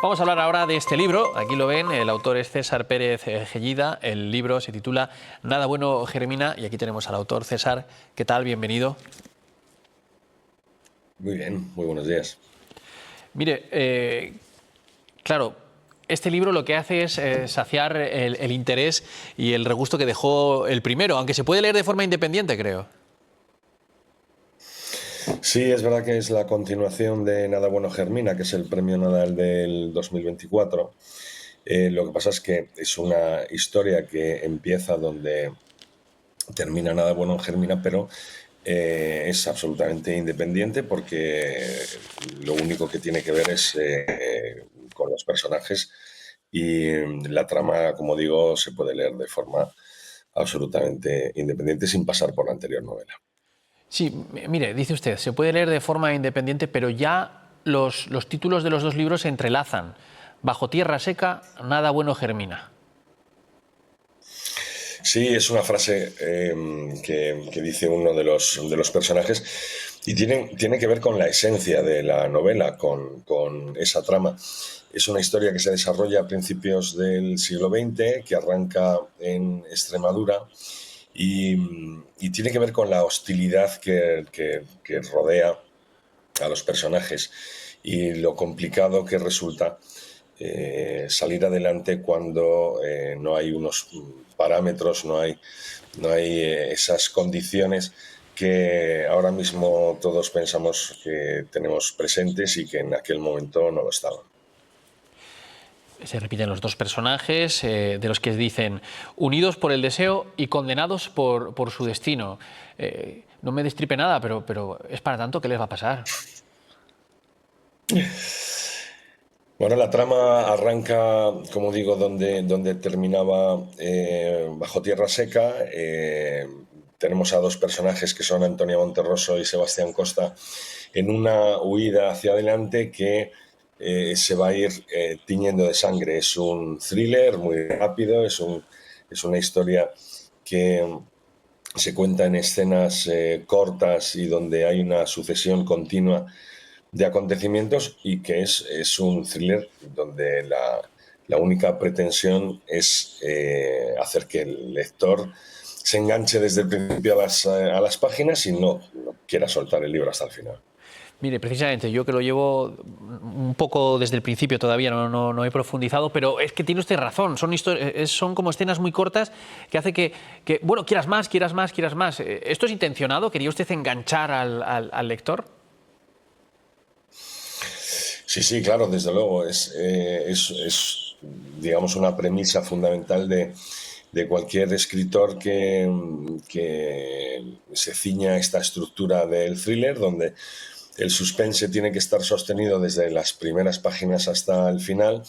Vamos a hablar ahora de este libro. Aquí lo ven, el autor es César Pérez Gellida. El libro se titula Nada bueno germina y aquí tenemos al autor. César, ¿qué tal? Bienvenido. Muy bien, muy buenos días. Mire, claro, este libro lo que hace es saciar el interés y el regusto que dejó el primero, aunque se puede leer de forma independiente, creo. Sí, es verdad que es la continuación de Nada bueno germina, que es el premio Nadal del 2024. Lo que pasa es que es una historia que empieza donde termina Nada bueno germina, pero es absolutamente independiente porque lo único que tiene que ver es con los personajes y la trama, como digo, se puede leer de forma absolutamente independiente sin pasar por la anterior novela. Sí, mire, dice usted, se puede leer de forma independiente, pero ya los títulos de los dos libros se entrelazan. Bajo tierra seca, nada bueno germina. Sí, es una frase que dice uno de los personajes y tiene que ver con la esencia de la novela, con esa trama. Es una historia que se desarrolla a principios del siglo XX, que arranca en Extremadura y tiene que ver con la hostilidad que rodea a los personajes y lo complicado que resulta salir adelante cuando no hay unos parámetros, no hay esas condiciones que ahora mismo todos pensamos que tenemos presentes y que en aquel momento no lo estaban. Se repiten los dos personajes, de los que dicen unidos por el deseo y condenados por su destino. No me destripe nada, pero es para tanto, ¿qué les va a pasar? Bueno, la trama arranca, como digo, donde terminaba Bajo Tierra Seca. Tenemos a dos personajes que son Antonia Monterroso y Sebastián Costa en una huida hacia adelante que se va a ir tiñendo de sangre. Es un thriller muy rápido, es una historia que se cuenta en escenas cortas y donde hay una sucesión continua de acontecimientos y que es un thriller donde la única pretensión es hacer que el lector se enganche desde el principio a las páginas y no quiera soltar el libro hasta el final. Mire, precisamente, yo que lo llevo un poco desde el principio todavía, no he profundizado, pero es que tiene usted razón, son como escenas muy cortas que hace bueno, quieras más, quieras más, quieras más. ¿Esto es intencionado? ¿Quería usted enganchar al lector? Sí, sí, claro, desde luego. Digamos, una premisa fundamental de cualquier escritor que se ciña a esta estructura del thriller, donde el suspense tiene que estar sostenido desde las primeras páginas hasta el final,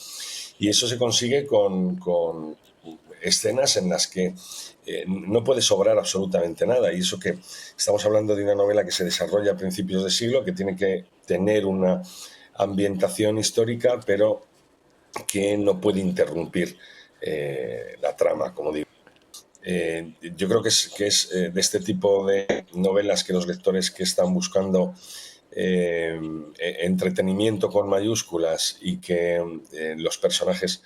y eso se consigue con escenas en las que no puede sobrar absolutamente nada. Y eso que estamos hablando de una novela que se desarrolla a principios de siglo, que tiene que tener una ambientación histórica, pero que no puede interrumpir la trama, como digo. Yo creo que es de este tipo de novelas que los lectores que están buscando entretenimiento con mayúsculas y que los personajes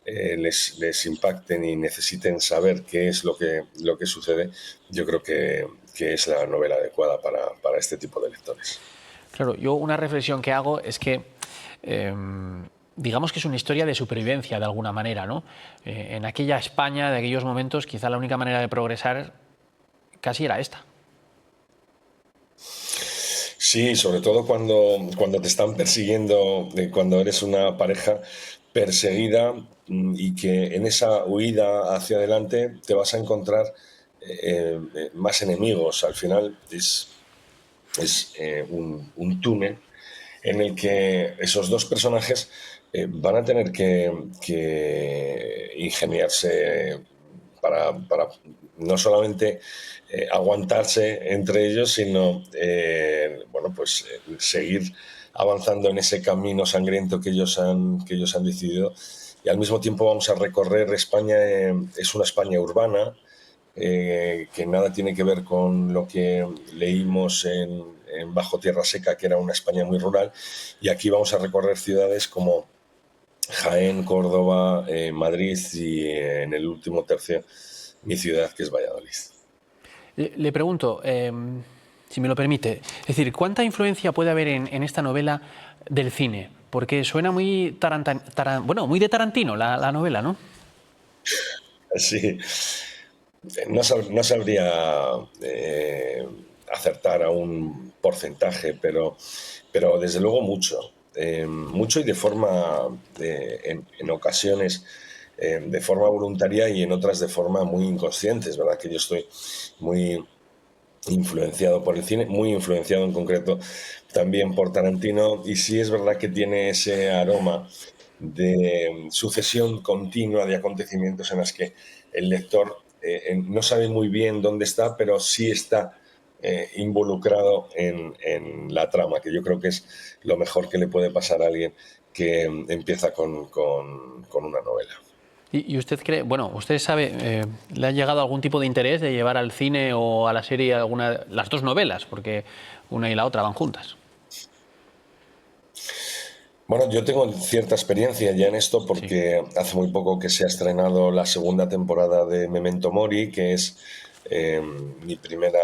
les impacten y necesiten saber qué es lo que sucede, yo creo que es la novela adecuada para este tipo de lectores. Claro, yo una reflexión que hago es que digamos que es una historia de supervivencia de alguna manera, ¿no? En aquella España de aquellos momentos quizá la única manera de progresar casi era esta. Sí, sobre todo cuando te están persiguiendo, cuando eres una pareja perseguida y que en esa huida hacia adelante te vas a encontrar más enemigos. Al final es un túnel en el que esos dos personajes van a tener que ingeniarse para no solamente aguantarse entre ellos, sino bueno, pues seguir avanzando en ese camino sangriento que ellos han decidido. Y al mismo tiempo vamos a recorrer España, es una España urbana, que nada tiene que ver con lo que leímos en Bajo Tierra Seca, que era una España muy rural, y aquí vamos a recorrer ciudades como Jaén, Córdoba, Madrid y en el último tercio mi ciudad, que es Valladolid. Le pregunto, si me lo permite, es decir, ¿cuánta influencia puede haber en esta novela del cine? Porque suena muy, bueno, muy de Tarantino la novela, ¿no? Sí, no sabría acertar a un porcentaje, pero desde luego mucho. Mucho y de forma, en ocasiones, de forma voluntaria y en otras de forma muy inconsciente. Es verdad que yo estoy muy influenciado por el cine, muy influenciado en concreto también por Tarantino, y sí es verdad que tiene ese aroma de sucesión continua de acontecimientos en las que el lector no sabe muy bien dónde está, pero sí está involucrado en la trama, que yo creo que es lo mejor que le puede pasar a alguien que empieza con una novela. Y usted cree, bueno, usted sabe, ¿le ha llegado algún tipo de interés de llevar al cine o a la serie alguna, las dos novelas? Porque una y la otra van juntas. Bueno, yo tengo cierta experiencia ya en esto Sí. porque hace muy poco que se ha estrenado la segunda temporada de Memento Mori, que es mi primera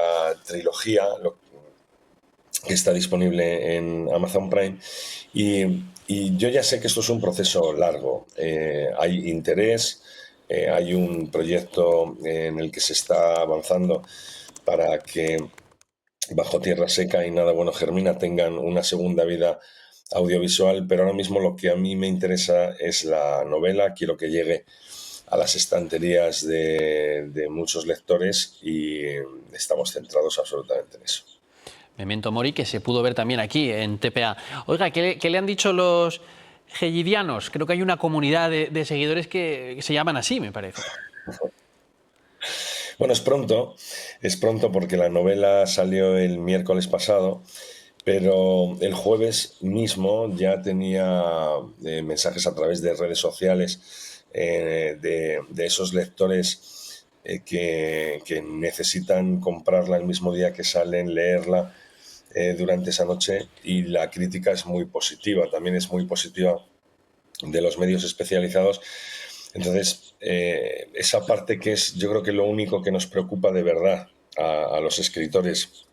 trilogía, que está disponible en Amazon Prime. Y yo ya sé que esto es un proceso largo. Hay interés, hay un proyecto en el que se está avanzando para que Bajo Tierra Seca y Nada Bueno Germina tengan una segunda vida audiovisual, pero ahora mismo lo que a mí me interesa es la novela, quiero que llegue a las estanterías de muchos lectores y estamos centrados absolutamente en eso. Memento Mori, que se pudo ver también aquí en TPA. Oiga, ¿qué le han dicho los gellidianos? Creo que hay una comunidad de seguidores que se llaman así, me parece. Bueno, es pronto porque la novela salió el miércoles pasado, pero el jueves mismo ya tenía mensajes a través de redes sociales de esos lectores que necesitan comprarla el mismo día que salen, leerla durante esa noche, y la crítica es muy positiva, también es muy positiva de los medios especializados. Entonces, esa parte que es, yo creo que lo único que nos preocupa de verdad a los escritores,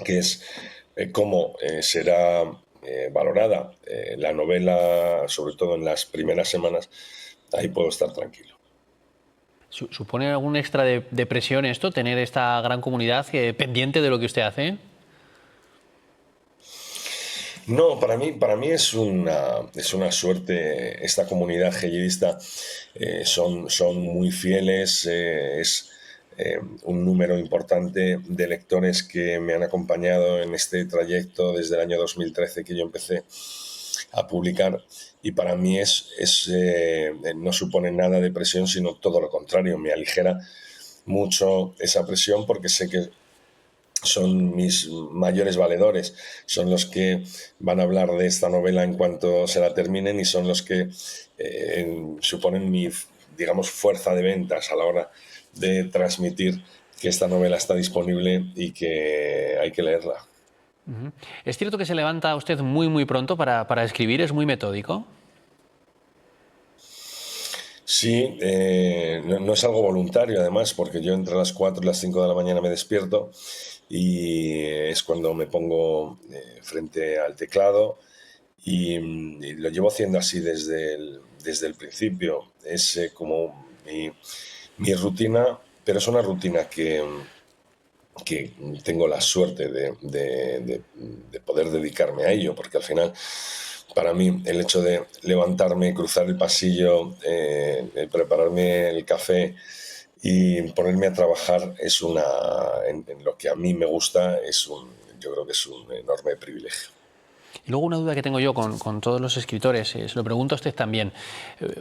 que es cómo será valorada la novela, sobre todo en las primeras semanas, ahí puedo estar tranquilo. ¿Supone algún extra de presión esto, tener esta gran comunidad pendiente de lo que usted hace? No, para mí es una suerte. Esta comunidad heyidista son muy fieles, es un número importante de lectores que me han acompañado en este trayecto desde el año 2013 que yo empecé a publicar, y para mí no supone nada de presión, sino todo lo contrario, me aligera mucho esa presión porque sé que son mis mayores valedores, son los que van a hablar de esta novela en cuanto se la terminen y son los que suponen mi, digamos, fuerza de ventas a la hora de transmitir que esta novela está disponible y que hay que leerla. ¿Es cierto que se levanta usted muy, muy pronto para escribir? ¿Es muy metódico? Sí, no es algo voluntario además, porque yo entre las 4 y las 5 de la mañana me despierto y es cuando me pongo frente al teclado y lo llevo haciendo así desde el principio. Es como mi rutina, pero es una rutina que tengo la suerte de poder dedicarme a ello, porque al final, para mí, el hecho de levantarme, cruzar el pasillo, prepararme el café y ponerme a trabajar en lo que a mí me gusta, yo creo que es un enorme privilegio. Y luego una duda que tengo yo con todos los escritores, se lo pregunto a usted también.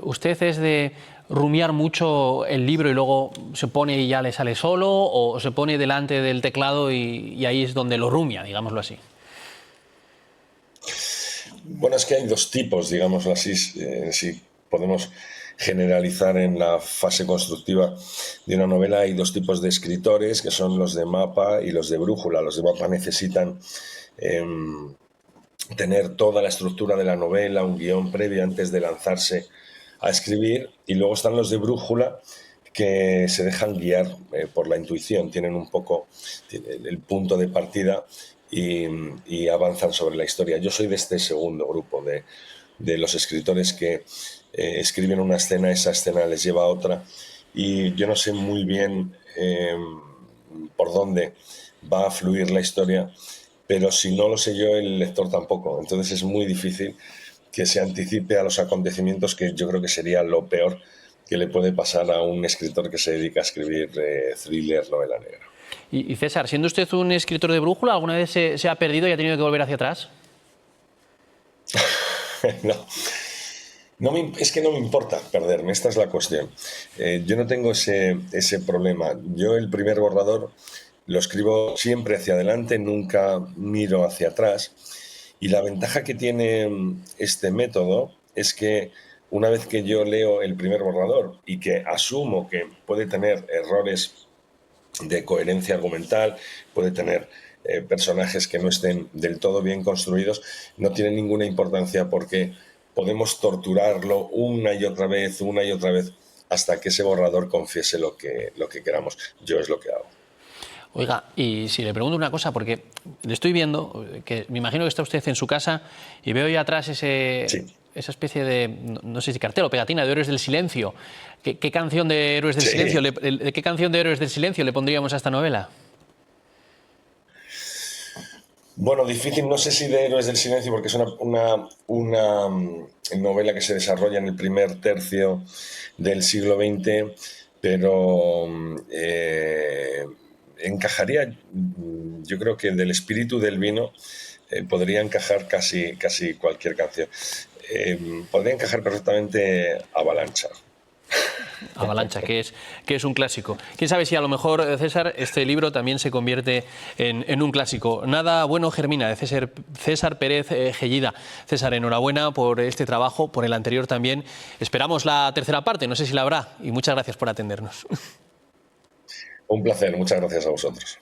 ¿Usted es de rumiar mucho el libro y luego se pone y ya le sale solo, o se pone delante del teclado y ahí es donde lo rumia, digámoslo así? Bueno, es que hay dos tipos, digámoslo así, si podemos generalizar en la fase constructiva de una novela. Hay dos tipos de escritores, que son los de mapa y los de brújula. Los de mapa necesitan tener toda la estructura de la novela, un guión previo antes de lanzarse a escribir, y luego están los de brújula que se dejan guiar por la intuición, tienen un poco el punto de partida y avanzan sobre la historia. Yo soy de este segundo grupo, de los escritores que escriben una escena, esa escena les lleva a otra, y yo no sé muy bien por dónde va a fluir la historia, pero si no lo sé yo, el lector tampoco. Entonces es muy difícil que se anticipe a los acontecimientos, que yo creo que sería lo peor que le puede pasar a un escritor que se dedica a escribir thriller, novela negra. Y César, siendo usted un escritor de brújula, ¿alguna vez se ha perdido y ha tenido que volver hacia atrás? No. Es que no me importa perderme, esta es la cuestión. Yo no tengo ese problema. Yo el primer borrador lo escribo siempre hacia adelante, nunca miro hacia atrás. Y la ventaja que tiene este método es que una vez que yo leo el primer borrador y que asumo que puede tener errores de coherencia argumental, puede tener personajes que no estén del todo bien construidos, no tiene ninguna importancia, porque podemos torturarlo una y otra vez, hasta que ese borrador confiese lo que queramos. Yo es lo que hago. Oiga, y si le pregunto una cosa, porque le estoy viendo, que me imagino que está usted en su casa y veo ahí atrás Sí. esa especie de, no sé si cartel o pegatina de Héroes del Silencio. ¿Qué canción de Héroes del Sí. Silencio, qué canción de Héroes del Silencio le pondríamos a esta novela? Bueno, difícil, no sé si de Héroes del Silencio, porque es una novela que se desarrolla en el primer tercio del siglo XX, pero encajaría, yo creo que del espíritu del vino podría encajar casi cualquier canción. Podría encajar perfectamente Avalancha. Avalancha, que es un clásico. Quién sabe si a lo mejor, César, este libro también se convierte en un clásico. Nada bueno germina, de César Pérez Gellida. César, enhorabuena por este trabajo, por el anterior también. Esperamos la tercera parte, no sé si la habrá, y muchas gracias por atendernos. Un placer, muchas gracias a vosotros.